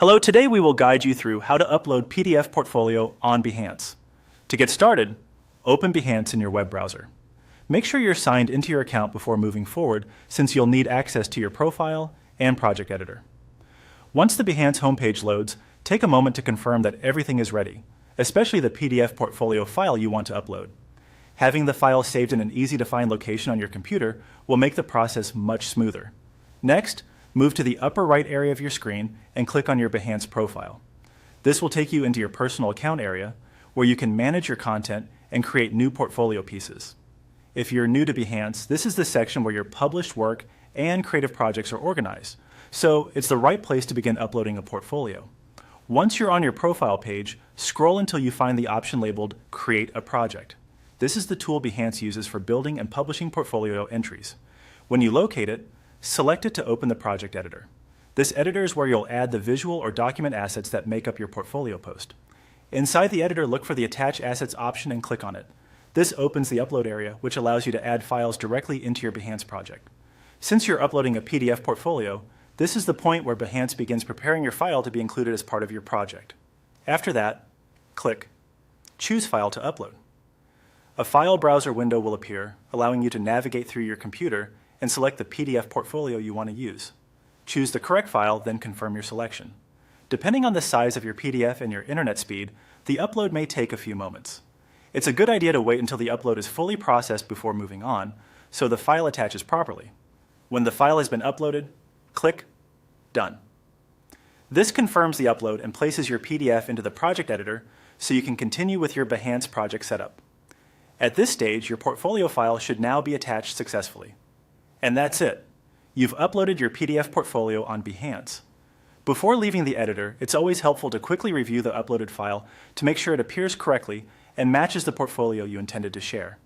Hello, today we will guide you through how to upload PDF portfolio on Behance. To get started, open Behance in your web browser. Make sure you're signed into your account before moving forward, since you'll need access to your profile and project editor. Once the Behance homepage loads, take a moment to confirm that everything is ready, especially the PDF portfolio file you want to upload. Having the file saved in an easy-to-find location on your computer will make the process much smoother. Next, move to the upper right area of your screen and click on your Behance profile. This will take you into your personal account area, where you can manage your content and create new portfolio pieces. If you're new to Behance, this is the section where your published work and creative projects are organized, so it's the right place to begin uploading a portfolio. Once you're on your profile page, scroll until you find the option labeled Create a Project. This is the tool Behance uses for building and publishing portfolio entries. When you locate it, select it to open the project editor. This editor is where you'll add the visual or document assets that make up your portfolio post. Inside the editor, look for the Attach Assets option and click on it. This opens the upload area, which allows you to add files directly into your Behance project. Since you're uploading a PDF portfolio, this is the point where Behance begins preparing your file to be included as part of your project. After that, click Choose File to upload. A file browser window will appear, allowing you to navigate through your computer and select the PDF portfolio you want to use. Choose the correct file, then confirm your selection. Depending on the size of your PDF and your internet speed, the upload may take a few moments. It's a good idea to wait until the upload is fully processed before moving on, so the file attaches properly. When the file has been uploaded, click Done. This confirms the upload and places your PDF into the project editor so you can continue with your Behance project setup. At this stage, your portfolio file should now be attached successfully. And that's it. You've uploaded your PDF portfolio on Behance. Before leaving the editor, it's always helpful to quickly review the uploaded file to make sure it appears correctly and matches the portfolio you intended to share.